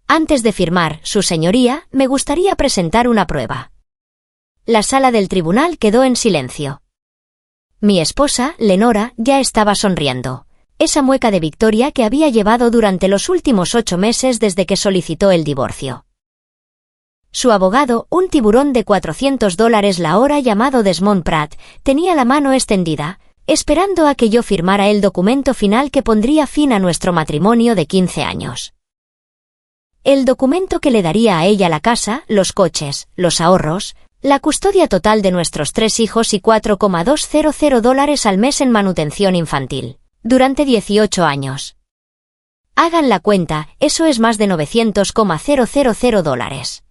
Antes de firmar, Su Señoría, me gustaría presentar una prueba. La sala del tribunal quedó en silencio. Mi esposa, Lenora, ya estaba sonriendo. Esa mueca de victoria que había llevado durante los últimos 8 meses desde que solicitó el divorcio. Su abogado, un tiburón de $400 la hora llamado Desmond Pratt, tenía la mano extendida, esperando a que yo firmara el documento final que pondría fin a nuestro matrimonio de 15 años. El documento que le daría a ella la casa, los coches, los ahorros, la custodia total de nuestros 3 hijos y $4,200 al mes en manutención infantil, durante 18 años. Hagan la cuenta, eso es más de $900,000.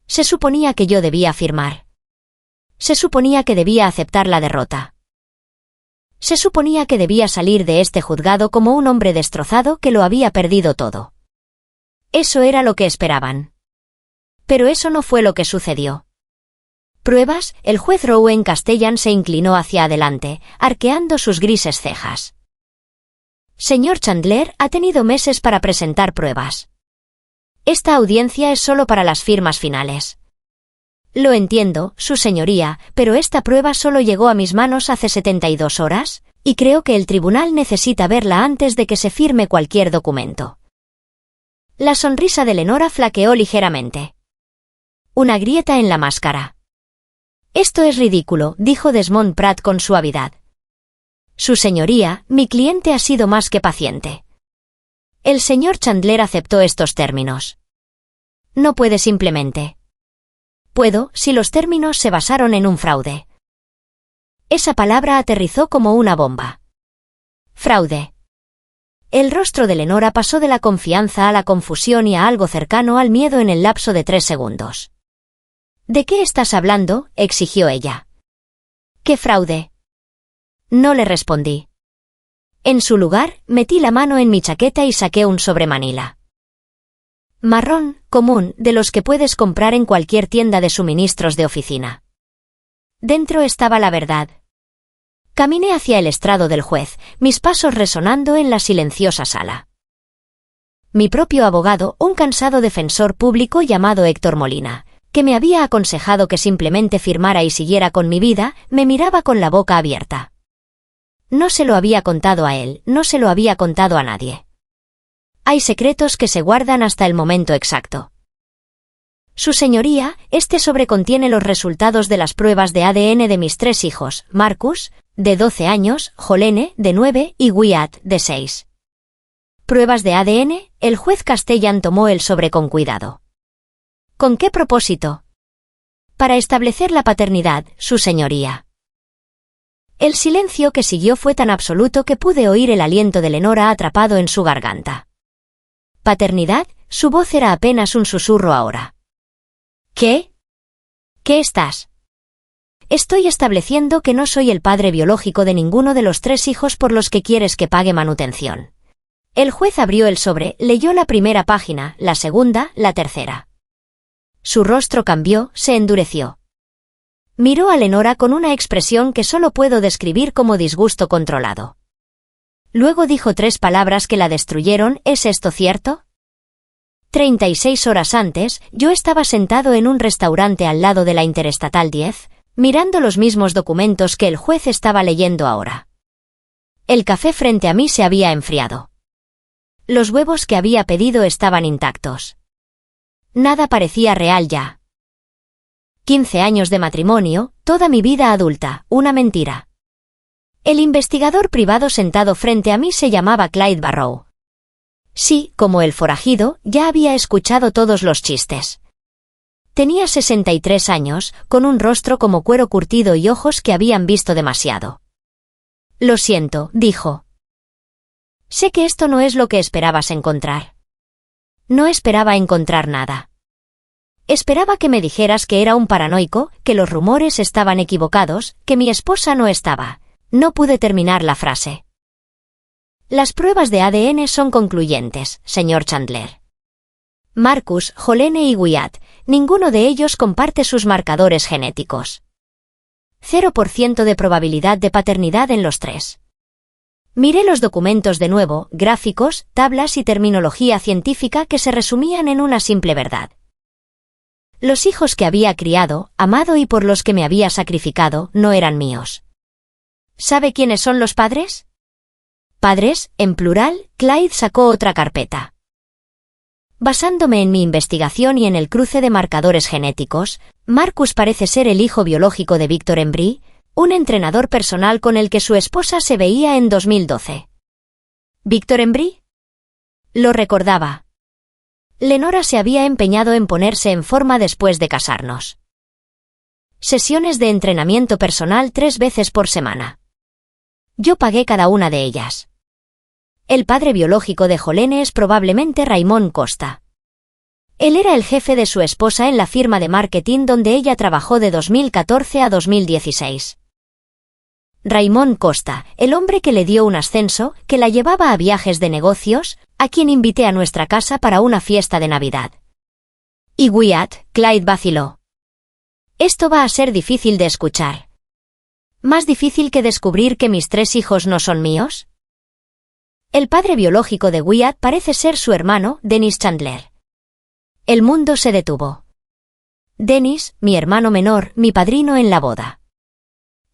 Se suponía que yo debía firmar. Se suponía que debía aceptar la derrota. Se suponía que debía salir de este juzgado como un hombre destrozado que lo había perdido todo. Eso era lo que esperaban. Pero eso no fue lo que sucedió. ¿Pruebas? El juez Rowan Castellan se inclinó hacia adelante, arqueando sus grises cejas. Señor Chandler, ha tenido meses para presentar pruebas. Esta audiencia es solo para las firmas finales. Lo entiendo, Su Señoría, pero esta prueba solo llegó a mis manos hace 72 horas, y creo que el tribunal necesita verla antes de que se firme cualquier documento. La sonrisa de Lenora flaqueó ligeramente. Una grieta en la máscara. Esto es ridículo, dijo Desmond Pratt con suavidad. Su Señoría, mi cliente ha sido más que paciente. El señor Chandler aceptó estos términos. No puede simplemente. Puedo, si los términos se basaron en un fraude. Esa palabra aterrizó como una bomba. Fraude. El rostro de Lenora pasó de la confianza a la confusión y a algo cercano al miedo en el lapso de 3 segundos. ¿De qué estás hablando?, exigió ella. ¿Qué fraude? No le respondí. En su lugar, metí la mano en mi chaqueta y saqué un sobremanila. Marrón, común, de los que puedes comprar en cualquier tienda de suministros de oficina. Dentro estaba la verdad. Caminé hacia el estrado del juez, mis pasos resonando en la silenciosa sala. Mi propio abogado, un cansado defensor público llamado Héctor Molina, que me había aconsejado que simplemente firmara y siguiera con mi vida, me miraba con la boca abierta. No se lo había contado a él, no se lo había contado a nadie. Hay secretos que se guardan hasta el momento exacto. Su Señoría, este sobre contiene los resultados de las pruebas de ADN de mis 3 hijos, Marcus, de 12 años, Jolene, de 9, y Wyatt, de 6. ¿Pruebas de ADN? El juez Castellan tomó el sobre con cuidado. ¿Con qué propósito? Para establecer la paternidad, Su Señoría. El silencio que siguió fue tan absoluto que pude oír el aliento de Lenora atrapado en su garganta. ¿Paternidad? Su voz era apenas un susurro ahora. ¿Qué? ¿Qué estás? Estoy estableciendo que no soy el padre biológico de ninguno de los 3 hijos por los que quieres que pague manutención. El juez abrió el sobre, leyó la primera página, la segunda, la tercera. Su rostro cambió, se endureció. Miró a Lenora con una expresión que solo puedo describir como disgusto controlado. Luego dijo 3 palabras que la destruyeron, ¿es esto cierto? 36 horas antes, yo estaba sentado en un restaurante al lado de la Interestatal 10, mirando los mismos documentos que el juez estaba leyendo ahora. El café frente a mí se había enfriado. Los huevos que había pedido estaban intactos. Nada parecía real ya. 15 años de matrimonio, toda mi vida adulta, una mentira. El investigador privado sentado frente a mí se llamaba Clyde Barrow. Sí, como el forajido, ya había escuchado todos los chistes. Tenía 63 años, con un rostro como cuero curtido y ojos que habían visto demasiado. Lo siento, dijo. Sé que esto no es lo que esperabas encontrar. No esperaba encontrar nada. Esperaba que me dijeras que era un paranoico, que los rumores estaban equivocados, que mi esposa no estaba. No pude terminar la frase. Las pruebas de ADN son concluyentes, señor Chandler. Marcus, Jolene y Wyatt, ninguno de ellos comparte sus marcadores genéticos. 0% de probabilidad de paternidad en los 3. Miré los documentos de nuevo, gráficos, tablas y terminología científica que se resumían en una simple verdad. Los hijos que había criado, amado y por los que me había sacrificado, no eran míos. ¿Sabe quiénes son los padres? Padres, en plural. Clyde sacó otra carpeta. Basándome en mi investigación y en el cruce de marcadores genéticos, Marcus parece ser el hijo biológico de Victor Embry, un entrenador personal con el que su esposa se veía en 2012. ¿Victor Embry? Lo recordaba. Lenora se había empeñado en ponerse en forma después de casarnos. Sesiones de entrenamiento personal 3 veces por semana. Yo pagué cada una de ellas. El padre biológico de Jolene es probablemente Raymond Costa. Él era el jefe de su esposa en la firma de marketing donde ella trabajó de 2014 a 2016. Raymond Costa, el hombre que le dio un ascenso, que la llevaba a viajes de negocios, a quien invité a nuestra casa para una fiesta de Navidad. Y Wyatt, Clyde vaciló. Esto va a ser difícil de escuchar. ¿Más difícil que descubrir que mis 3 hijos no son míos? El padre biológico de Wyatt parece ser su hermano, Dennis Chandler. El mundo se detuvo. Dennis, mi hermano menor, mi padrino en la boda.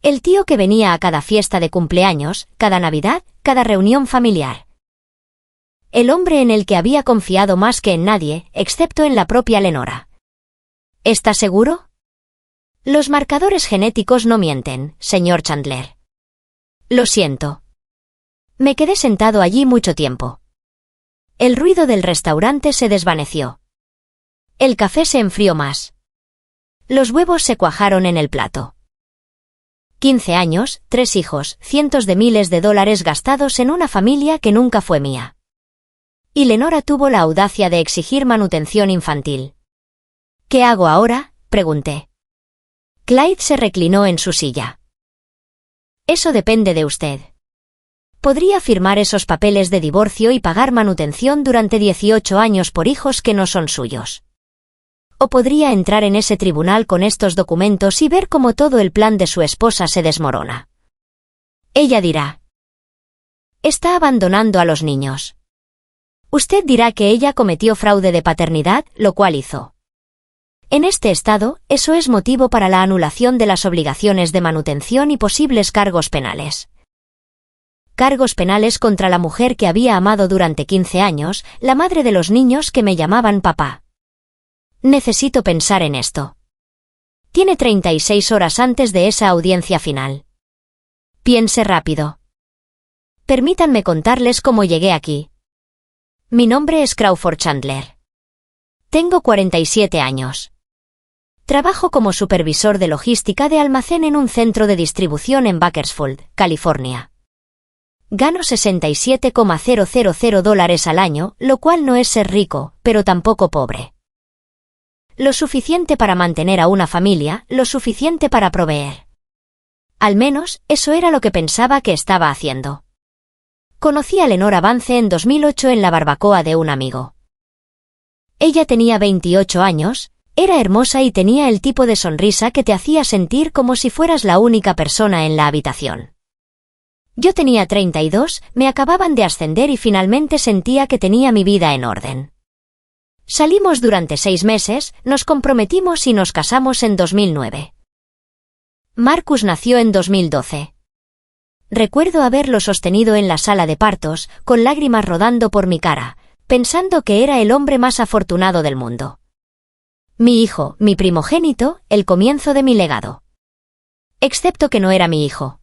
El tío que venía a cada fiesta de cumpleaños, cada Navidad, cada reunión familiar. El hombre en el que había confiado más que en nadie, excepto en la propia Lenora. ¿Está seguro? Los marcadores genéticos no mienten, señor Chandler. Lo siento. Me quedé sentado allí mucho tiempo. El ruido del restaurante se desvaneció. El café se enfrió más. Los huevos se cuajaron en el plato. 15 años, 3 hijos, cientos de miles de dólares gastados en una familia que nunca fue mía. Y Lenora tuvo la audacia de exigir manutención infantil. ¿Qué hago ahora?, pregunté. Clyde se reclinó en su silla. Eso depende de usted. Podría firmar esos papeles de divorcio y pagar manutención durante 18 años por hijos que no son suyos. O podría entrar en ese tribunal con estos documentos y ver cómo todo el plan de su esposa se desmorona. Ella dirá: está abandonando a los niños. Usted dirá que ella cometió fraude de paternidad, lo cual hizo. En este estado, eso es motivo para la anulación de las obligaciones de manutención y posibles cargos penales. Cargos penales contra la mujer que había amado durante 15 años, la madre de los niños que me llamaban papá. Necesito pensar en esto. Tiene 36 horas antes de esa audiencia final. Piense rápido. Permítanme contarles cómo llegué aquí. Mi nombre es Crawford Chandler. Tengo 47 años. Trabajo como supervisor de logística de almacén en un centro de distribución en Bakersfield, California. Gano $67,000 al año, lo cual no es ser rico, pero tampoco pobre. Lo suficiente para mantener a una familia, lo suficiente para proveer. Al menos, eso era lo que pensaba que estaba haciendo. Conocí a Lenora Vance en 2008 en la barbacoa de un amigo. Ella tenía 28 años, era hermosa y tenía el tipo de sonrisa que te hacía sentir como si fueras la única persona en la habitación. Yo tenía 32, me acababan de ascender y finalmente sentía que tenía mi vida en orden. Salimos durante 6 meses, nos comprometimos y nos casamos en 2009. Marcus nació en 2012. Recuerdo haberlo sostenido en la sala de partos, con lágrimas rodando por mi cara, pensando que era el hombre más afortunado del mundo. Mi hijo, mi primogénito, el comienzo de mi legado. Excepto que no era mi hijo.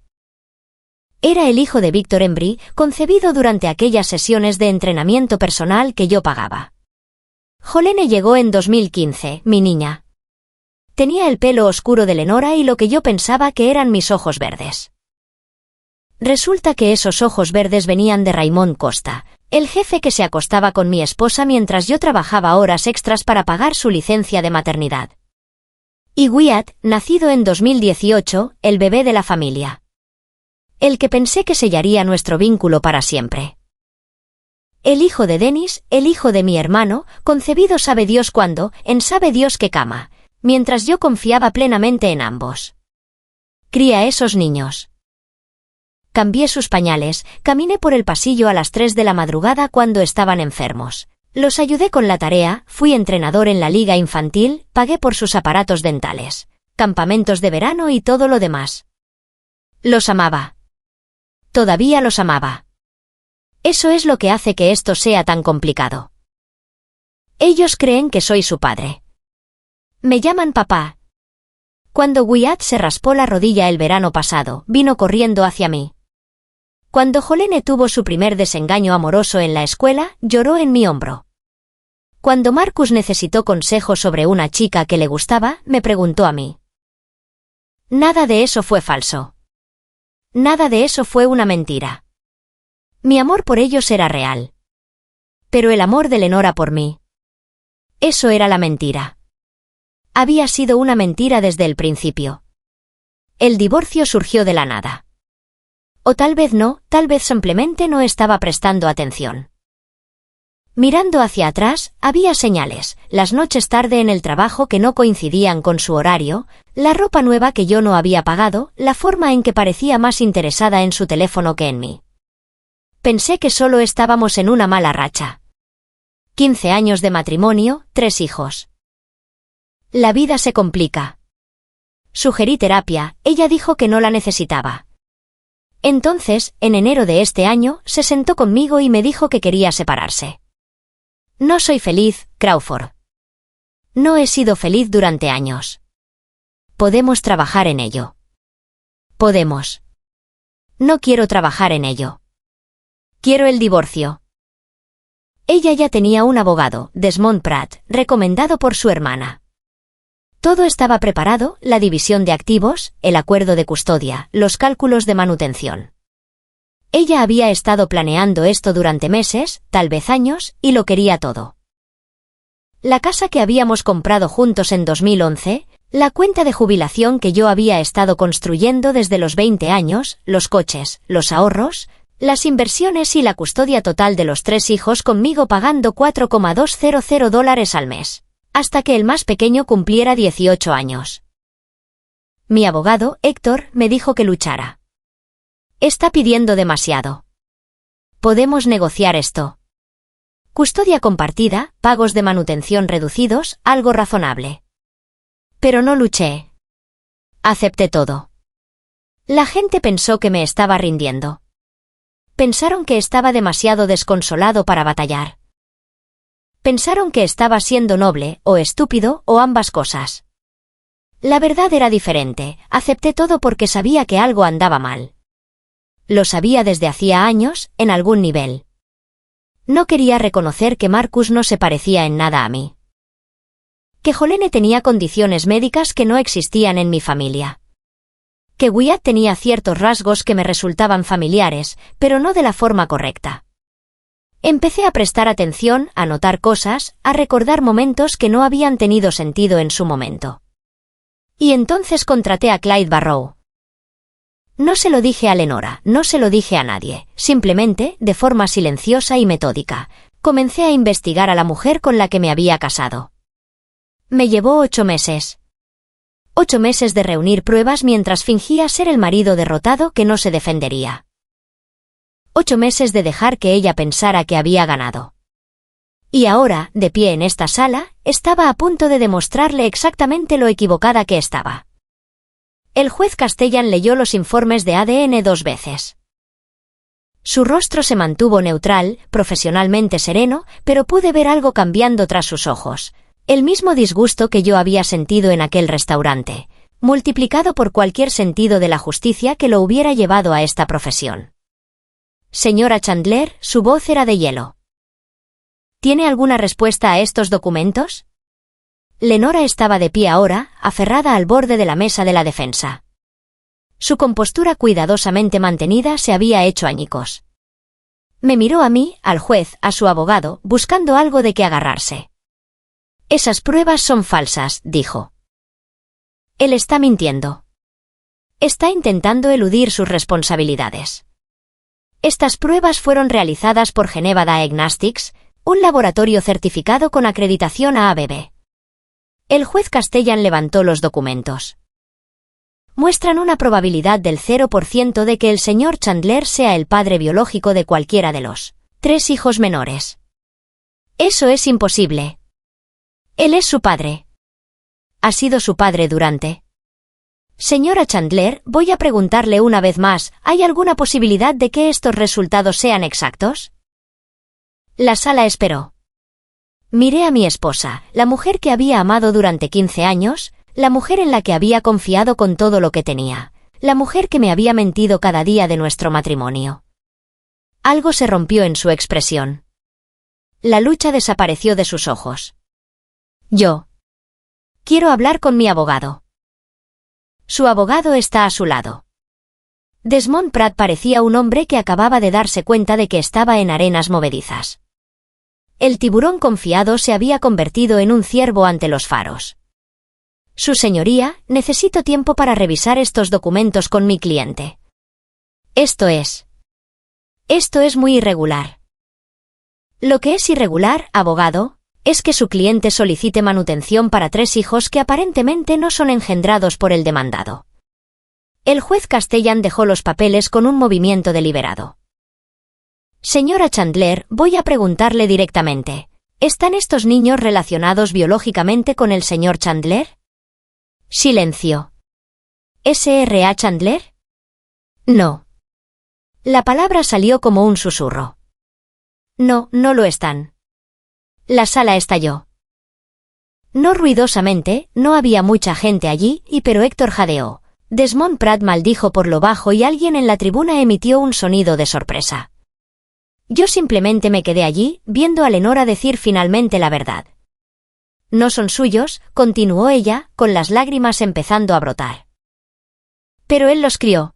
Era el hijo de Victor Embry, concebido durante aquellas sesiones de entrenamiento personal que yo pagaba. Jolene llegó en 2015, mi niña. Tenía el pelo oscuro de Lenora y lo que yo pensaba que eran mis ojos verdes. Resulta que esos ojos verdes venían de Raymond Costa, el jefe que se acostaba con mi esposa mientras yo trabajaba horas extras para pagar su licencia de maternidad. Y Wyatt, nacido en 2018, el bebé de la familia. El que pensé que sellaría nuestro vínculo para siempre. El hijo de Dennis, el hijo de mi hermano, concebido sabe Dios cuándo, en sabe Dios qué cama, mientras yo confiaba plenamente en ambos. Cría esos niños. cambié sus pañales, caminé por el pasillo a las 3 de la madrugada cuando estaban enfermos. Los ayudé con la tarea, fui entrenador en la liga infantil, pagué por sus aparatos dentales, campamentos de verano y todo lo demás. Los amaba. Todavía los amaba. Eso es lo que hace que esto sea tan complicado. Ellos creen que soy su padre. Me llaman papá. Cuando Wyatt se raspó la rodilla el verano pasado, vino corriendo hacia mí. Cuando Jolene tuvo su primer desengaño amoroso en la escuela, lloró en mi hombro. Cuando Marcus necesitó consejo sobre una chica que le gustaba, me preguntó a mí. Nada de eso fue falso. Nada de eso fue una mentira. Mi amor por ellos era real. Pero el amor de Lenora por mí. Eso era la mentira. Había sido una mentira desde el principio. El divorcio surgió de la nada. O tal vez no, tal vez simplemente no estaba prestando atención. Mirando hacia atrás, había señales, las noches tarde en el trabajo que no coincidían con su horario, la ropa nueva que yo no había pagado, la forma en que parecía más interesada en su teléfono que en mí. Pensé que solo estábamos en una mala racha. 15 años de matrimonio, 3 hijos. La vida se complica. Sugerí terapia, ella dijo que no la necesitaba. Entonces, en enero de este año, se sentó conmigo y me dijo que quería separarse. No soy feliz, Crawford. No he sido feliz durante años. Podemos trabajar en ello. Podemos. No quiero trabajar en ello. Quiero el divorcio. Ella ya tenía un abogado, Desmond Pratt, recomendado por su hermana. Todo estaba preparado, la división de activos, el acuerdo de custodia, los cálculos de manutención. Ella había estado planeando esto durante meses, tal vez años, y lo quería todo. La casa que habíamos comprado juntos en 2011, la cuenta de jubilación que yo había estado construyendo desde los 20 años, los coches, los ahorros, las inversiones y la custodia total de los 3 hijos conmigo pagando $4,200 al mes. Hasta que el más pequeño cumpliera 18 años. Mi abogado, Héctor, me dijo que luchara. Está pidiendo demasiado. Podemos negociar esto. Custodia compartida, pagos de manutención reducidos, algo razonable. Pero no luché. Acepté todo. La gente pensó que me estaba rindiendo. Pensaron que estaba demasiado desconsolado para batallar. Pensaron que estaba siendo noble, o estúpido, o ambas cosas. La verdad era diferente, acepté todo porque sabía que algo andaba mal. Lo sabía desde hacía años, en algún nivel. No quería reconocer que Marcus no se parecía en nada a mí. Que Jolene tenía condiciones médicas que no existían en mi familia. Que Wyatt tenía ciertos rasgos que me resultaban familiares, pero no de la forma correcta. Empecé a prestar atención, a notar cosas, a recordar momentos que no habían tenido sentido en su momento. Y entonces contraté a Clyde Barrow. No se lo dije a Lenora, no se lo dije a nadie, simplemente, de forma silenciosa y metódica, comencé a investigar a la mujer con la que me había casado. Me llevó 8 meses. 8 meses de reunir pruebas mientras fingía ser el marido derrotado que no se defendería. 8 meses de dejar que ella pensara que había ganado. Y ahora, de pie en esta sala, estaba a punto de demostrarle exactamente lo equivocada que estaba. El juez Castellan leyó los informes de ADN 2 veces. Su rostro se mantuvo neutral, profesionalmente sereno, pero pude ver algo cambiando tras sus ojos. El mismo disgusto que yo había sentido en aquel restaurante, multiplicado por cualquier sentido de la justicia que lo hubiera llevado a esta profesión. Señora Chandler, su voz era de hielo. ¿Tiene alguna respuesta a estos documentos? Lenora estaba de pie ahora, aferrada al borde de la mesa de la defensa. Su compostura cuidadosamente mantenida se había hecho añicos. Me miró a mí, al juez, a su abogado, buscando algo de qué agarrarse. Esas pruebas son falsas, dijo. Él está mintiendo. Está intentando eludir sus responsabilidades. Estas pruebas fueron realizadas por Geneva Diagnostics, un laboratorio certificado con acreditación AABB. El juez Castellan levantó los documentos. muestran una probabilidad del 0% de que el señor Chandler sea el padre biológico de cualquiera de los 3 hijos menores. Eso es imposible. Él es su padre. Ha sido su padre durante. Señora Chandler, voy a preguntarle una vez más, ¿hay alguna posibilidad de que estos resultados sean exactos? La sala esperó. Miré a mi esposa, la mujer que había amado durante 15 años, la mujer en la que había confiado con todo lo que tenía, la mujer que me había mentido cada día de nuestro matrimonio. Algo se rompió en su expresión. La lucha desapareció de sus ojos. Yo. Quiero hablar con mi abogado. Su abogado está a su lado. Desmond Pratt parecía un hombre que acababa de darse cuenta de que estaba en arenas movedizas. El tiburón confiado se había convertido en un ciervo ante los faros. Su señoría, necesito tiempo para revisar estos documentos con mi cliente. Esto es muy irregular. Lo que es irregular, abogado, es que su cliente solicite manutención para 3 hijos que aparentemente no son engendrados por el demandado. El juez Castellan dejó los papeles con un movimiento deliberado. Señora Chandler, voy a preguntarle directamente. ¿Están estos niños relacionados biológicamente con el señor Chandler? Silencio. ¿S.R.A. Chandler? No. La palabra salió como un susurro. No, no lo están. La sala estalló. No ruidosamente, no había mucha gente allí, pero Héctor jadeó. Desmond Pratt maldijo por lo bajo y alguien en la tribuna emitió un sonido de sorpresa. Yo simplemente me quedé allí, viendo a Lenora decir finalmente la verdad. No son suyos, continuó ella, con las lágrimas empezando a brotar. Pero él los crió.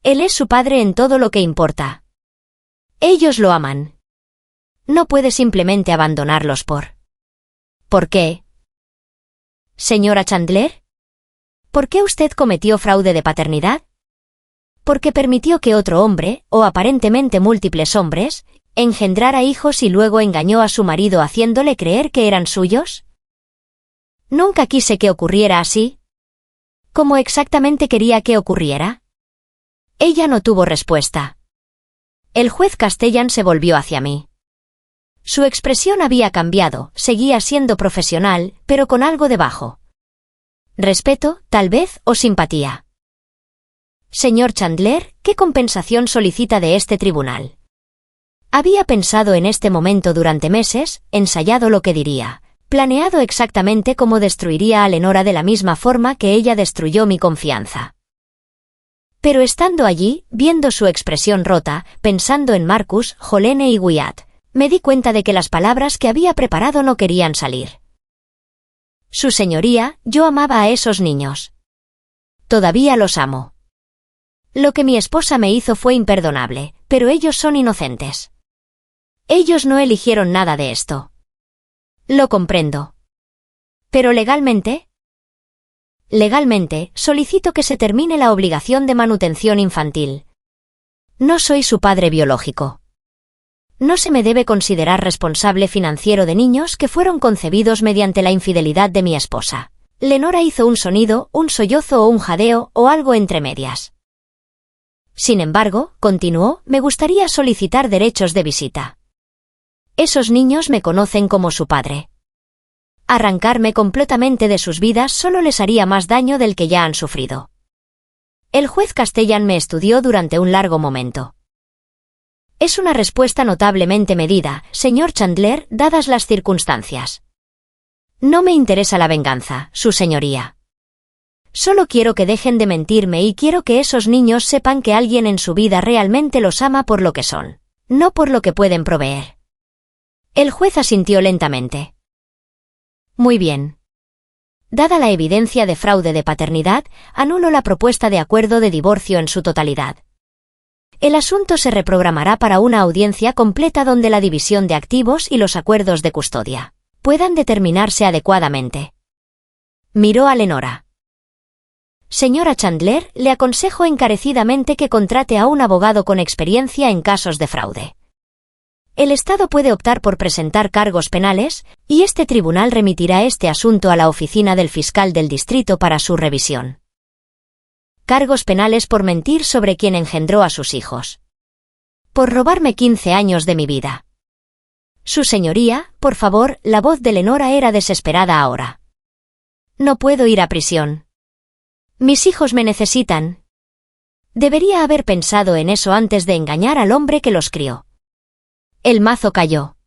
Él es su padre en todo lo que importa. Ellos lo aman. No puede simplemente abandonarlos ¿Por qué? Señora Chandler, ¿por qué usted cometió fraude de paternidad? Porque permitió que otro hombre, o aparentemente múltiples hombres, engendrara hijos y luego engañó a su marido haciéndole creer que eran suyos. Nunca quise que ocurriera así. ¿Cómo exactamente quería que ocurriera? Ella no tuvo respuesta. El juez Castellan se volvió hacia mí. Su expresión había cambiado, seguía siendo profesional, pero con algo debajo. Respeto, tal vez, o simpatía. Señor Chandler, ¿qué compensación solicita de este tribunal? Había pensado en este momento durante meses, ensayado lo que diría, planeado exactamente cómo destruiría a Lenora de la misma forma que ella destruyó mi confianza. Pero estando allí, viendo su expresión rota, pensando en Marcus, Jolene y Wyatt, me di cuenta de que las palabras que había preparado no querían salir. Su señoría, yo amaba a esos niños. Todavía los amo. Lo que mi esposa me hizo fue imperdonable, pero ellos son inocentes. Ellos no eligieron nada de esto. Lo comprendo. ¿Pero legalmente? Legalmente, solicito que se termine la obligación de manutención infantil. No soy su padre biológico. No se me debe considerar responsable financiero de niños que fueron concebidos mediante la infidelidad de mi esposa. Lenora hizo un sonido, un sollozo o un jadeo, o algo entre medias. Sin embargo, continuó, me gustaría solicitar derechos de visita. Esos niños me conocen como su padre. Arrancarme completamente de sus vidas solo les haría más daño del que ya han sufrido. El juez Castellan me estudió durante un largo momento. Es una respuesta notablemente medida, señor Chandler, dadas las circunstancias. No me interesa la venganza, su señoría. Solo quiero que dejen de mentirme y quiero que esos niños sepan que alguien en su vida realmente los ama por lo que son, no por lo que pueden proveer. El juez asintió lentamente. Muy bien. Dada la evidencia de fraude de paternidad, anulo la propuesta de acuerdo de divorcio en su totalidad. El asunto se reprogramará para una audiencia completa donde la división de activos y los acuerdos de custodia puedan determinarse adecuadamente. Miró a Lenora. Señora Chandler, le aconsejo encarecidamente que contrate a un abogado con experiencia en casos de fraude. El Estado puede optar por presentar cargos penales, y este tribunal remitirá este asunto a la oficina del fiscal del distrito para su revisión. cargos penales por mentir sobre quien engendró a sus hijos. Por robarme 15 años de mi vida. Su señoría, por favor, la voz de Lenora era desesperada ahora. No puedo ir a prisión. Mis hijos me necesitan. Debería haber pensado en eso antes de engañar al hombre que los crió. El mazo cayó.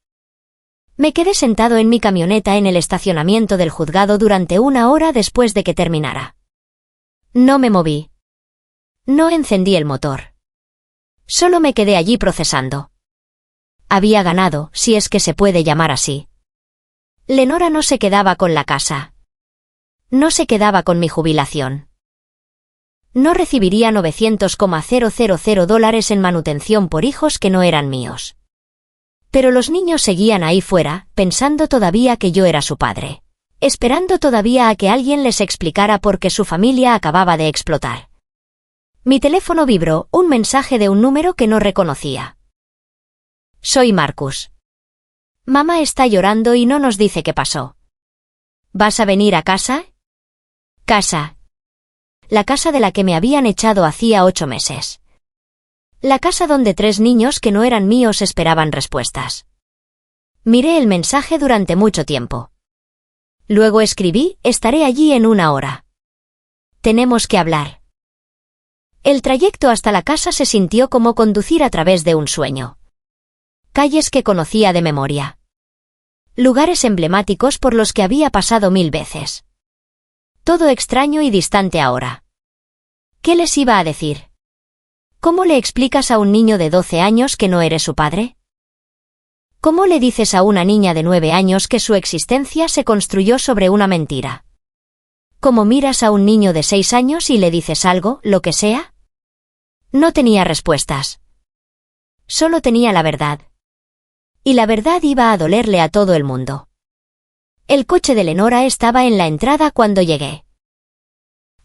Me quedé sentado en mi camioneta en el estacionamiento del juzgado durante 1 hora después de que terminara. No me moví. No encendí el motor. Solo me quedé allí procesando. Había ganado, si es que se puede llamar así. Lenora no se quedaba con la casa. No se quedaba con mi jubilación. No recibiría $900,000 en manutención por hijos que no eran míos. Pero los niños seguían ahí fuera, pensando todavía que yo era su padre. Esperando todavía a que alguien les explicara por qué su familia acababa de explotar. Mi teléfono vibró, un mensaje de un número que no reconocía. Soy Marcus. Mamá está llorando y no nos dice qué pasó. ¿Vas a venir a casa? Casa. La casa de la que me habían echado hacía 8 meses. La casa donde 3 niños que no eran míos esperaban respuestas. Miré el mensaje durante mucho tiempo. Luego escribí, estaré allí en 1 hora. Tenemos que hablar. El trayecto hasta la casa se sintió como conducir a través de un sueño. Calles que conocía de memoria. Lugares emblemáticos por los que había pasado 1000 veces. Todo extraño y distante ahora. ¿Qué les iba a decir? ¿Cómo le explicas a un niño de 12 años que no eres su padre? ¿Cómo le dices a una niña de 9 años que su existencia se construyó sobre una mentira? ¿Cómo miras a un niño de 6 años y le dices algo, lo que sea? No tenía respuestas. Solo tenía la verdad. Y la verdad iba a dolerle a todo el mundo. El coche de Lenora estaba en la entrada cuando llegué.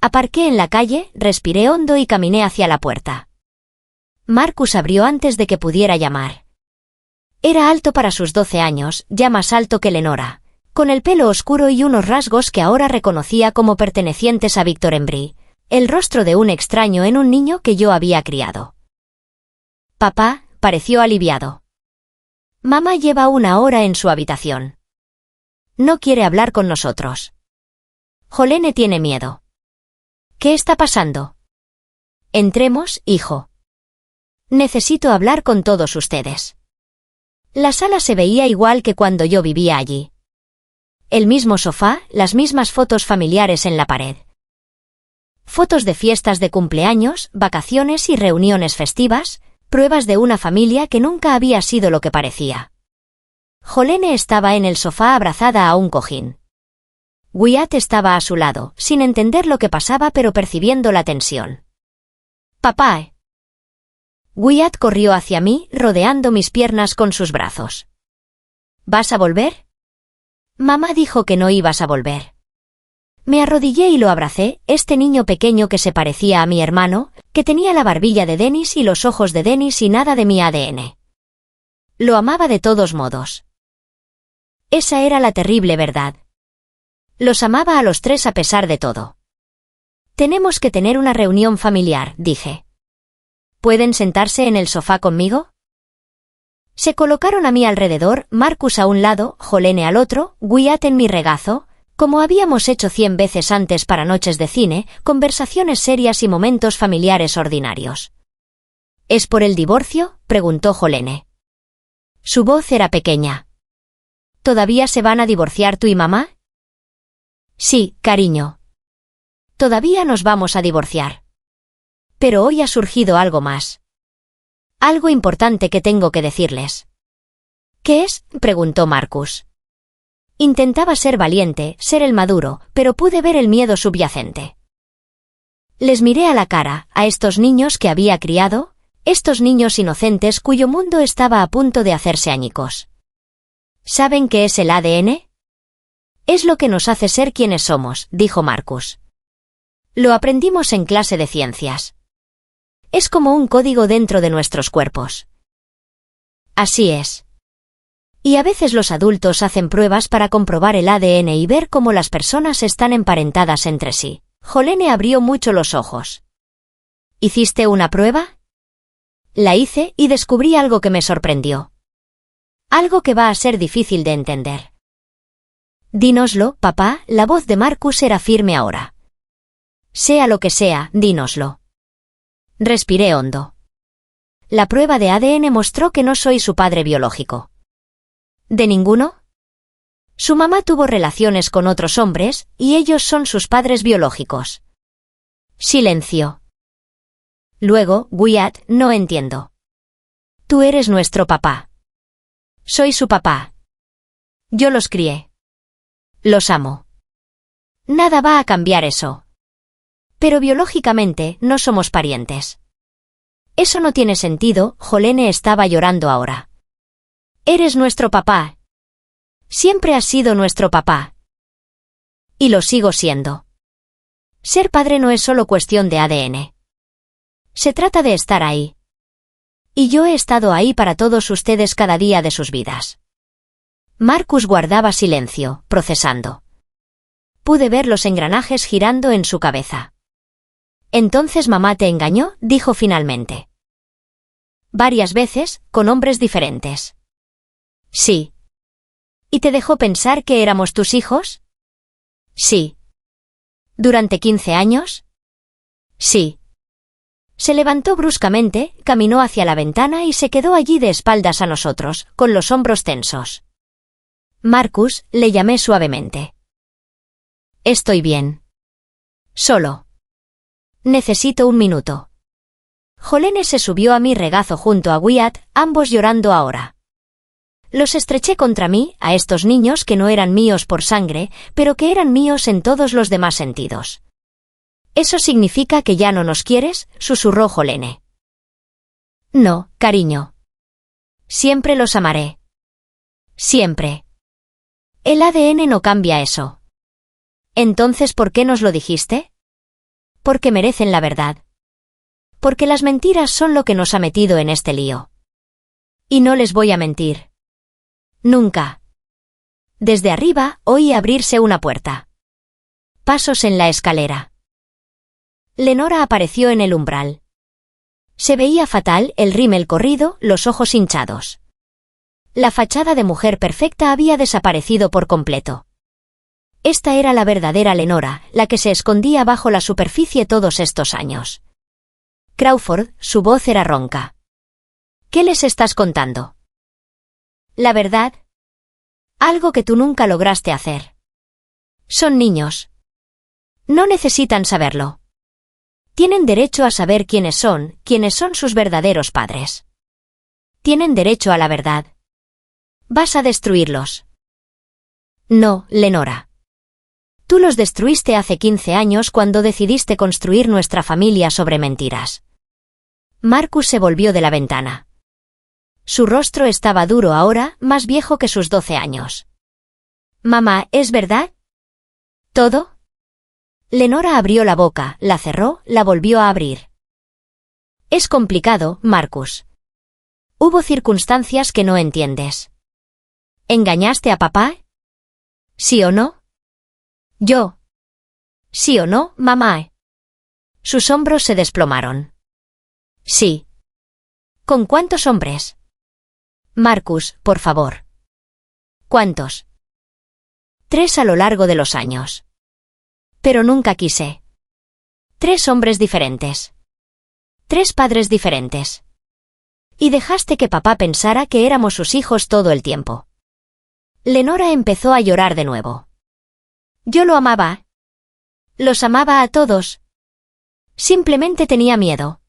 Aparqué en la calle, respiré hondo y caminé hacia la puerta. Marcus abrió antes de que pudiera llamar. Era alto para sus 12 años, ya más alto que Lenora, con el pelo oscuro y unos rasgos que ahora reconocía como pertenecientes a Víctor Embry, el rostro de un extraño en un niño que yo había criado. Papá, pareció aliviado. Mamá lleva 1 hora en su habitación. No quiere hablar con nosotros. Jolene tiene miedo. ¿Qué está pasando? Entremos, hijo. Necesito hablar con todos ustedes. La sala se veía igual que cuando yo vivía allí. El mismo sofá, las mismas fotos familiares en la pared. Fotos de fiestas de cumpleaños, vacaciones y reuniones festivas, pruebas de una familia que nunca había sido lo que parecía. Jolene estaba en el sofá abrazada a un cojín. Wyatt estaba a su lado, sin entender lo que pasaba pero percibiendo la tensión. «Papá». Wyatt corrió hacia mí, rodeando mis piernas con sus brazos. «¿Vas a volver?» Mamá dijo que no ibas a volver. Me arrodillé y lo abracé, este niño pequeño que se parecía a mi hermano, que tenía la barbilla de Dennis y los ojos de Dennis y nada de mi ADN. Lo amaba de todos modos. Esa era la terrible verdad. Los amaba a los 3 a pesar de todo. Tenemos que tener una reunión familiar, dije. ¿Pueden sentarse en el sofá conmigo? Se colocaron a mi alrededor, Marcus a un lado, Jolene al otro, Wyatt en mi regazo, como habíamos hecho 100 veces antes para noches de cine, conversaciones serias y momentos familiares ordinarios. ¿Es por el divorcio?, preguntó Jolene. Su voz era pequeña. ¿Todavía se van a divorciar tú y mamá? Sí, cariño. Todavía nos vamos a divorciar. Pero hoy ha surgido algo más. Algo importante que tengo que decirles. ¿Qué es?, preguntó Marcus. Intentaba ser valiente, ser el maduro, pero pude ver el miedo subyacente. Les miré a la cara, a estos niños que había criado, estos niños inocentes cuyo mundo estaba a punto de hacerse añicos. ¿Saben qué es el ADN? Es lo que nos hace ser quienes somos, dijo Marcus. Lo aprendimos en clase de ciencias. Es como un código dentro de nuestros cuerpos. Así es. Y a veces los adultos hacen pruebas para comprobar el ADN y ver cómo las personas están emparentadas entre sí. Jolene abrió mucho los ojos. ¿Hiciste una prueba? La hice y descubrí algo que me sorprendió. Algo que va a ser difícil de entender. Dínoslo, papá, la voz de Marcus era firme ahora. Sea lo que sea, dínoslo. Respiré hondo. La prueba de ADN mostró que no soy su padre biológico. ¿De ninguno? Su mamá tuvo relaciones con otros hombres, y ellos son sus padres biológicos. Silencio. Luego, Wyatt, no entiendo. Tú eres nuestro papá. Soy su papá. Yo los crié. Los amo. Nada va a cambiar eso. Pero biológicamente no somos parientes. Eso no tiene sentido, Jolene estaba llorando ahora. Eres nuestro papá. Siempre has sido nuestro papá. Y lo sigo siendo. Ser padre no es solo cuestión de ADN. Se trata de estar ahí. Y yo he estado ahí para todos ustedes cada día de sus vidas. Marcus guardaba silencio, procesando. Pude ver los engranajes girando en su cabeza. Entonces mamá te engañó, dijo finalmente. Varias veces, con hombres diferentes. Sí. ¿Y te dejó pensar que éramos tus hijos? Sí. ¿Durante 15 años? Sí. Se levantó bruscamente, caminó hacia la ventana y se quedó allí de espaldas a nosotros, con los hombros tensos. Marcus, le llamé suavemente. Estoy bien. Solo. Necesito un minuto. Jolene se subió a mi regazo junto a Wyatt, ambos llorando ahora. Los estreché contra mí, a estos niños que no eran míos por sangre, pero que eran míos en todos los demás sentidos. ¿Eso significa que ya no nos quieres?, susurró Jolene. No, cariño. Siempre los amaré. Siempre. El ADN no cambia eso. Entonces, ¿por qué nos lo dijiste? Porque merecen la verdad. Porque las mentiras son lo que nos ha metido en este lío. Y no les voy a mentir. Nunca. Desde arriba, oí abrirse una puerta. Pasos en la escalera. Lenora apareció en el umbral. Se veía fatal, el rímel corrido, los ojos hinchados. La fachada de mujer perfecta había desaparecido por completo. Esta era la verdadera Lenora, la que se escondía bajo la superficie todos estos años. Crawford, su voz era ronca. ¿Qué les estás contando? La verdad. Algo que tú nunca lograste hacer. Son niños. No necesitan saberlo. Tienen derecho a saber quiénes son sus verdaderos padres. Tienen derecho a la verdad. Vas a destruirlos. No, Lenora. Tú los destruiste hace 15 años cuando decidiste construir nuestra familia sobre mentiras. Marcus se volvió de la ventana. Su rostro estaba duro ahora, más viejo que sus 12 años. Mamá, ¿es verdad? ¿Todo? Lenora abrió la boca, la cerró, la volvió a abrir. Es complicado, Marcus. Hubo circunstancias que no entiendes. ¿Engañaste a papá? ¿Sí o no? Yo. ¿Sí o no, mamá? Sus hombros se desplomaron. Sí. ¿Con cuántos hombres? Marcus, por favor. ¿Cuántos? 3 a lo largo de los años. Pero nunca quise. 3 hombres diferentes. 3 padres diferentes. Y dejaste que papá pensara que éramos sus hijos todo el tiempo. Lenora empezó a llorar de nuevo. Yo lo amaba. Los amaba a todos. Simplemente tenía miedo.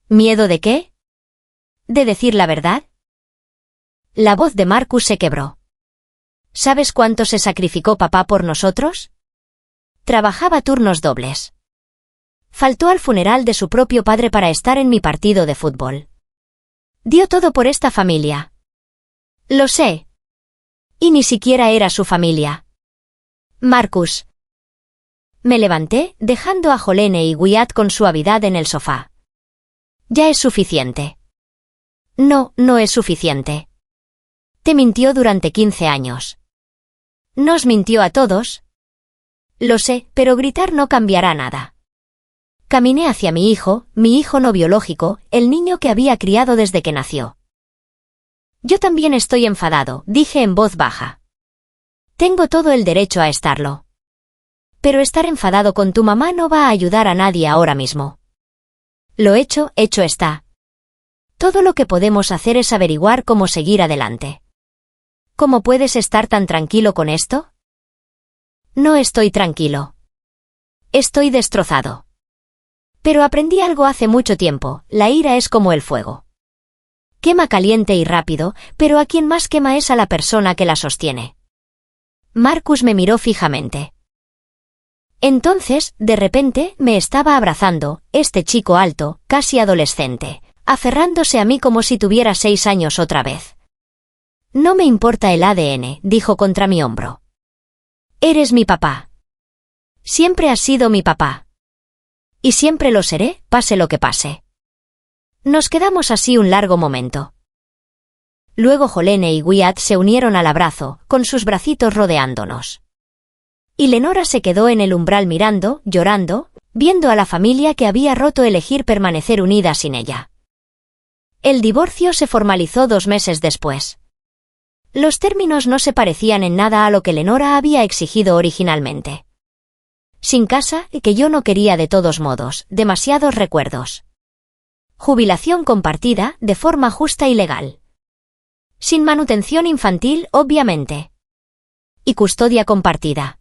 ¿Miedo de qué? ¿De decir la verdad? La voz de Marcus se quebró. ¿Sabes cuánto se sacrificó papá por nosotros? Trabajaba turnos dobles. Faltó al funeral de su propio padre para estar en mi partido de fútbol. Dio todo por esta familia. Lo sé. Y ni siquiera era su familia. Marcus. Me levanté, dejando a Jolene y Wyatt con suavidad en el sofá. Ya es suficiente. No, no es suficiente. Te mintió durante 15 años. Nos mintió a todos. Lo sé, pero gritar no cambiará nada. Caminé hacia mi hijo no biológico, el niño que había criado desde que nació. Yo también estoy enfadado, dije en voz baja. Tengo todo el derecho a estarlo. Pero estar enfadado con tu mamá no va a ayudar a nadie ahora mismo. Lo hecho está. Todo lo que podemos hacer es averiguar cómo seguir adelante. ¿Cómo puedes estar tan tranquilo con esto? No estoy tranquilo. Estoy destrozado. Pero aprendí algo hace mucho tiempo, la ira es como el fuego. Quema caliente y rápido, pero a quien más quema es a la persona que la sostiene. Marcus me miró fijamente. Entonces, de repente, me estaba abrazando, este chico alto, casi adolescente, aferrándose a mí como si tuviera 6 años otra vez. No me importa el ADN, dijo contra mi hombro. Eres mi papá. Siempre has sido mi papá. Y siempre lo seré, pase lo que pase. Nos quedamos así un largo momento. Luego Jolene y Wyatt se unieron al abrazo, con sus bracitos rodeándonos. Y Lenora se quedó en el umbral mirando, llorando, viendo a la familia que había roto elegir permanecer unida sin ella. El divorcio se formalizó 2 meses después. Los términos no se parecían en nada a lo que Lenora había exigido originalmente. Sin casa, que yo no quería de todos modos, demasiados recuerdos. Jubilación compartida, de forma justa y legal. Sin manutención infantil, obviamente. Y custodia compartida.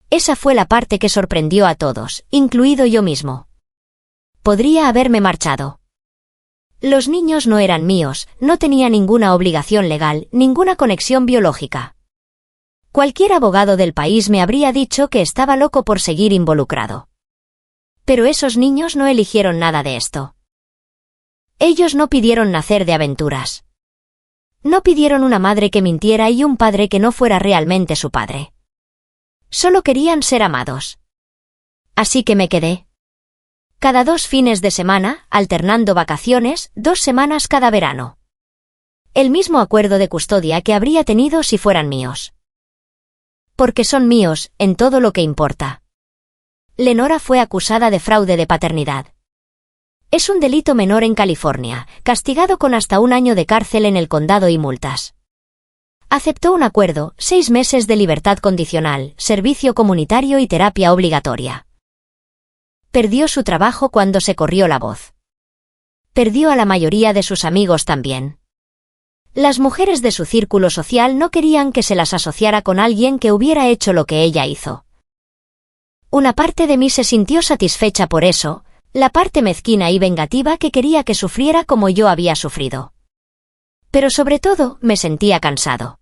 Esa fue la parte que sorprendió a todos, incluido yo mismo. Podría haberme marchado. Los niños no eran míos, no tenía ninguna obligación legal, ninguna conexión biológica. Cualquier abogado del país me habría dicho que estaba loco por seguir involucrado. Pero esos niños no eligieron nada de esto. Ellos no pidieron nacer de aventuras. No pidieron una madre que mintiera y un padre que no fuera realmente su padre. Solo querían ser amados. Así que me quedé. Cada 2 fines de semana, alternando vacaciones, 2 semanas cada verano. El mismo acuerdo de custodia que habría tenido si fueran míos. Porque son míos, en todo lo que importa. Lenora fue acusada de fraude de paternidad. Es un delito menor en California, castigado con hasta 1 año de cárcel en el condado y multas. Aceptó un acuerdo, 6 meses de libertad condicional, servicio comunitario y terapia obligatoria. Perdió su trabajo cuando se corrió la voz. Perdió a la mayoría de sus amigos también. Las mujeres de su círculo social no querían que se las asociara con alguien que hubiera hecho lo que ella hizo. Una parte de mí se sintió satisfecha por eso, la parte mezquina y vengativa que quería que sufriera como yo había sufrido. Pero sobre todo, me sentía cansado.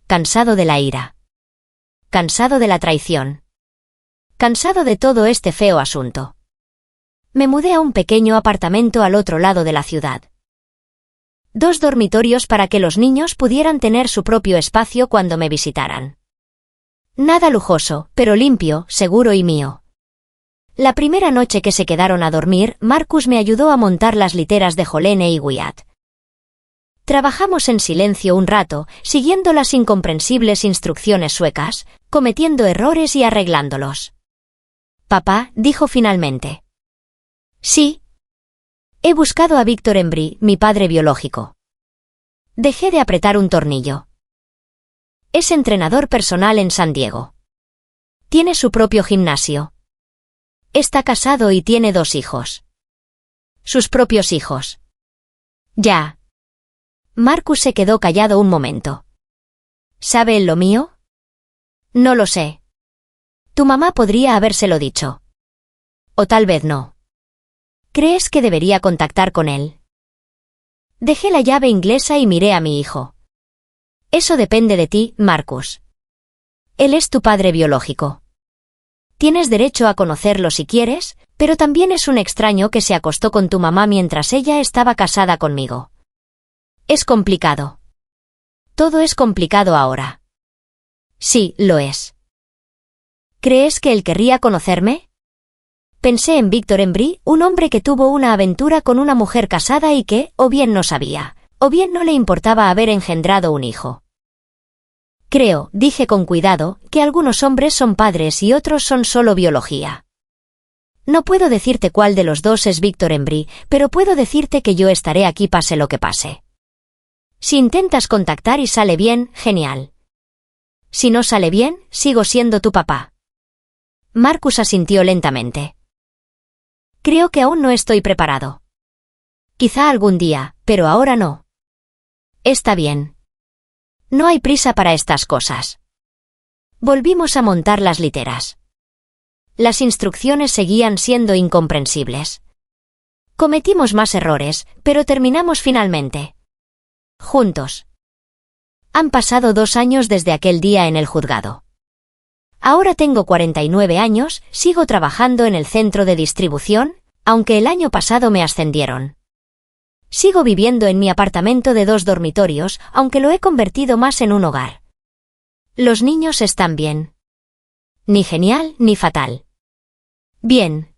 Cansado de la ira. Cansado de la traición. Cansado de todo este feo asunto. Me mudé a un pequeño apartamento al otro lado de la ciudad. 2 dormitorios para que los niños pudieran tener su propio espacio cuando me visitaran. Nada lujoso, pero limpio, seguro y mío. La primera noche que se quedaron a dormir, Marcus me ayudó a montar las literas de Jolene y Wyatt. Trabajamos en silencio un rato, siguiendo las incomprensibles instrucciones suecas, cometiendo errores y arreglándolos. Papá, dijo finalmente. Sí. He buscado a Victor Embry, mi padre biológico. Dejé de apretar un tornillo. Es entrenador personal en San Diego. Tiene su propio gimnasio. Está casado y tiene 2 hijos. Sus propios hijos. Ya. Marcus se quedó callado un momento. ¿Sabe él lo mío? No lo sé. Tu mamá podría habérselo dicho. O tal vez no. ¿Crees que debería contactar con él? Dejé la llave inglesa y miré a mi hijo. Eso depende de ti, Marcus. Él es tu padre biológico. Tienes derecho a conocerlo si quieres, pero también es un extraño que se acostó con tu mamá mientras ella estaba casada conmigo. Es complicado. Todo es complicado ahora. Sí, lo es. ¿Crees que él querría conocerme? Pensé en Victor Embry, un hombre que tuvo una aventura con una mujer casada y que, o bien no sabía, o bien no le importaba haber engendrado un hijo. Creo, dije con cuidado, que algunos hombres son padres y otros son solo biología. No puedo decirte cuál de los dos es Víctor Embry, pero puedo decirte que yo estaré aquí pase lo que pase. Si intentas contactar y sale bien, genial. Si no sale bien, sigo siendo tu papá. Marcus asintió lentamente. Creo que aún no estoy preparado. Quizá algún día, pero ahora no. Está bien. No hay prisa para estas cosas. Volvimos a montar las literas. Las instrucciones seguían siendo incomprensibles. Cometimos más errores, pero terminamos finalmente. Juntos. Han pasado 2 años desde aquel día en el juzgado. Ahora tengo 49 años, sigo trabajando en el centro de distribución, aunque el año pasado me ascendieron. Sigo viviendo en mi apartamento de 2 dormitorios, aunque lo he convertido más en un hogar. Los niños están bien. Ni genial ni fatal. Bien.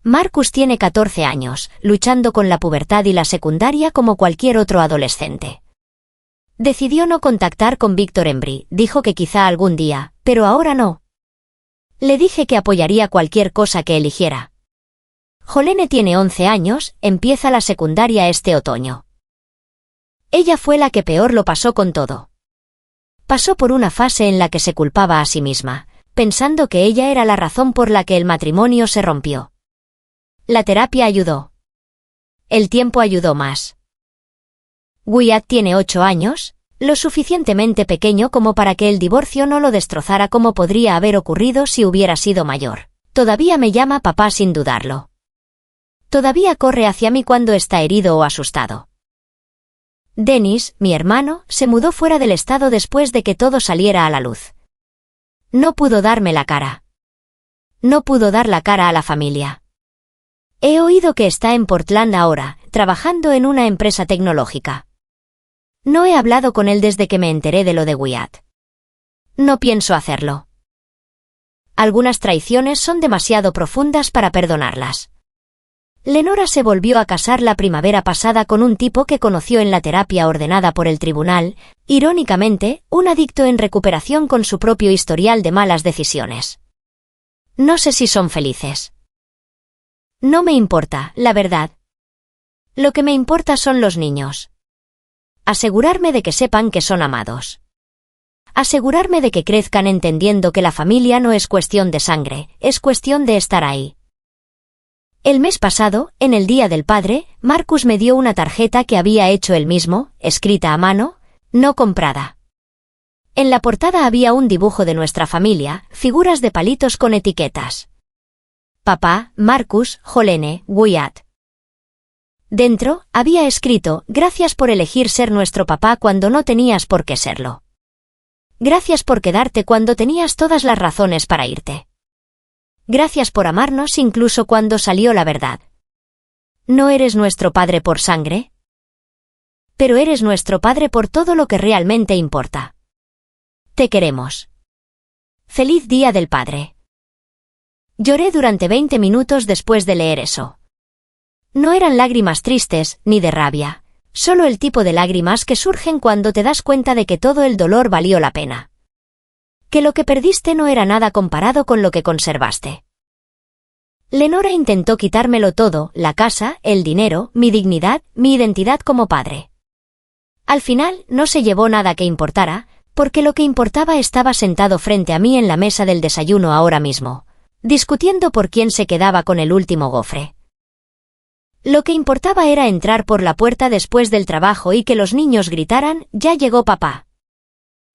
Marcus tiene 14 años, luchando con la pubertad y la secundaria como cualquier otro adolescente. Decidió no contactar con Víctor Embry, dijo que quizá algún día, pero ahora no. Le dije que apoyaría cualquier cosa que eligiera. Jolene tiene 11 años, empieza la secundaria este otoño. Ella fue la que peor lo pasó con todo. Pasó por una fase en la que se culpaba a sí misma, pensando que ella era la razón por la que el matrimonio se rompió. La terapia ayudó. El tiempo ayudó más. Wyatt tiene 8 años, lo suficientemente pequeño como para que el divorcio no lo destrozara como podría haber ocurrido si hubiera sido mayor. Todavía me llama papá sin dudarlo. Todavía corre hacia mí cuando está herido o asustado. Dennis, mi hermano, se mudó fuera del estado después de que todo saliera a la luz. No pudo darme la cara. No pudo dar la cara a la familia. He oído que está en Portland ahora, trabajando en una empresa tecnológica. No he hablado con él desde que me enteré de lo de Wyatt. No pienso hacerlo. Algunas traiciones son demasiado profundas para perdonarlas. Lenora se volvió a casar la primavera pasada con un tipo que conoció en la terapia ordenada por el tribunal, irónicamente, un adicto en recuperación con su propio historial de malas decisiones. No sé si son felices. No me importa, la verdad. Lo que me importa son los niños. Asegurarme de que sepan que son amados. Asegurarme de que crezcan entendiendo que la familia no es cuestión de sangre, es cuestión de estar ahí. El mes pasado, en el Día del Padre, Marcus me dio una tarjeta que había hecho él mismo, escrita a mano, no comprada. En la portada había un dibujo de nuestra familia, figuras de palitos con etiquetas. Papá, Marcus, Jolene, Wyatt. Dentro, había escrito, gracias por elegir ser nuestro papá cuando no tenías por qué serlo. Gracias por quedarte cuando tenías todas las razones para irte. Gracias por amarnos incluso cuando salió la verdad. ¿No eres nuestro padre por sangre? Pero eres nuestro padre por todo lo que realmente importa. Te queremos. Feliz Día del Padre. Lloré durante 20 minutos después de leer eso. No eran lágrimas tristes, ni de rabia, solo el tipo de lágrimas que surgen cuando te das cuenta de que todo el dolor valió la pena. Que lo que perdiste no era nada comparado con lo que conservaste. Lenora intentó quitármelo todo, la casa, el dinero, mi dignidad, mi identidad como padre. Al final, no se llevó nada que importara, porque lo que importaba estaba sentado frente a mí en la mesa del desayuno ahora mismo, discutiendo por quién se quedaba con el último gofre. Lo que importaba era entrar por la puerta después del trabajo y que los niños gritaran, «¡Ya llegó papá!».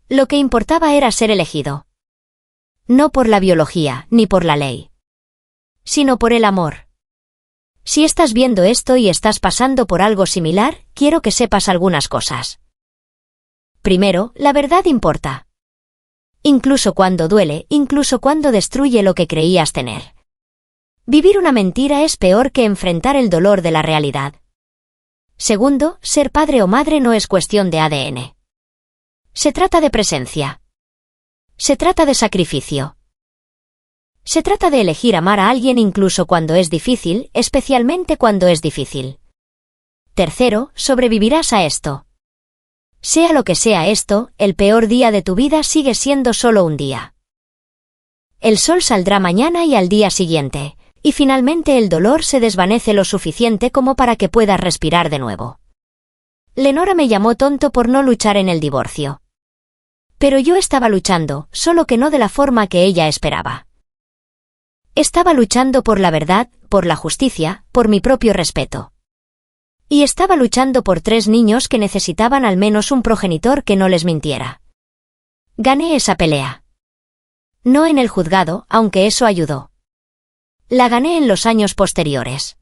Lo que importaba era ser elegido. No por la biología, ni por la ley. Sino por el amor. Si estás viendo esto y estás pasando por algo similar, quiero que sepas algunas cosas. Primero, la verdad importa. Incluso cuando duele, incluso cuando destruye lo que creías tener. Vivir una mentira es peor que enfrentar el dolor de la realidad. Segundo, ser padre o madre no es cuestión de ADN. Se trata de presencia. Se trata de sacrificio. Se trata de elegir amar a alguien incluso cuando es difícil, especialmente cuando es difícil. Tercero, sobrevivirás a esto. Sea lo que sea esto, el peor día de tu vida sigue siendo solo un día. El sol saldrá mañana y al día siguiente, Y finalmente el dolor se desvanece lo suficiente como para que puedas respirar de nuevo. Lenora me llamó tonto por no luchar en el divorcio. Pero yo estaba luchando, solo que no de la forma que ella esperaba. Estaba luchando por la verdad, por la justicia, por mi propio respeto. Y estaba luchando por 3 niños que necesitaban al menos un progenitor que no les mintiera. Gané esa pelea. No en el juzgado, aunque eso ayudó. La gané en los años posteriores.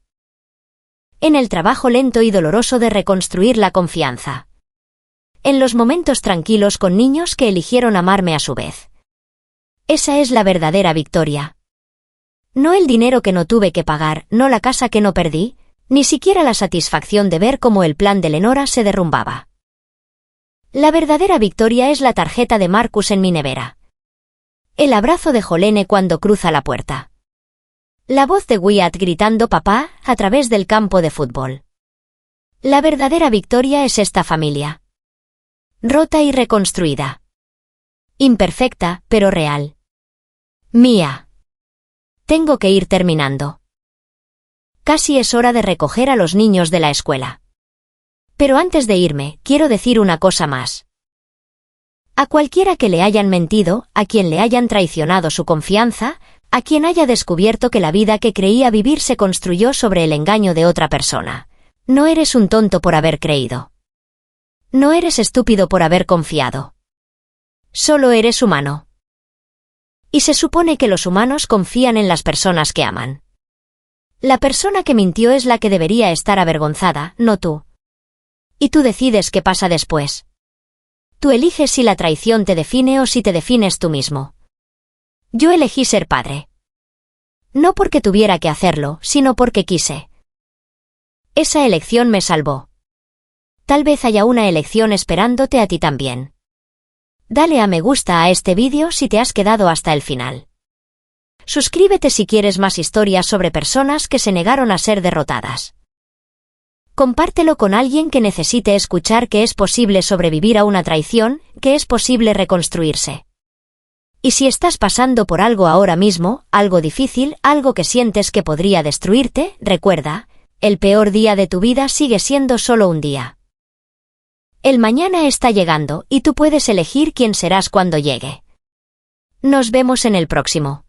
En el trabajo lento y doloroso de reconstruir la confianza. En los momentos tranquilos con niños que eligieron amarme a su vez. Esa es la verdadera victoria. No el dinero que no tuve que pagar, no la casa que no perdí, ni siquiera la satisfacción de ver cómo el plan de Lenora se derrumbaba. La verdadera victoria es la tarjeta de Marcus en mi nevera. El abrazo de Jolene cuando cruza la puerta. La voz de Wyatt gritando papá a través del campo de fútbol. La verdadera victoria es esta familia. Rota y reconstruida. Imperfecta, pero real. Mía. Tengo que ir terminando. Casi es hora de recoger a los niños de la escuela. Pero antes de irme, quiero decir una cosa más. A cualquiera que le hayan mentido, a quien le hayan traicionado su confianza, a quien haya descubierto que la vida que creía vivir se construyó sobre el engaño de otra persona, no eres un tonto por haber creído. No eres estúpido por haber confiado. Solo eres humano. Y se supone que los humanos confían en las personas que aman. La persona que mintió es la que debería estar avergonzada, no tú. Y tú decides qué pasa después. Tú eliges si la traición te define o si te defines tú mismo. Yo elegí ser padre. No porque tuviera que hacerlo, sino porque quise. Esa elección me salvó. Tal vez haya una elección esperándote a ti también. Dale a me gusta a este vídeo si te has quedado hasta el final. Suscríbete si quieres más historias sobre personas que se negaron a ser derrotadas. Compártelo con alguien que necesite escuchar que es posible sobrevivir a una traición, que es posible reconstruirse. Y si estás pasando por algo ahora mismo, algo difícil, algo que sientes que podría destruirte, recuerda, el peor día de tu vida sigue siendo solo un día. El mañana está llegando y tú puedes elegir quién serás cuando llegue. Nos vemos en el próximo.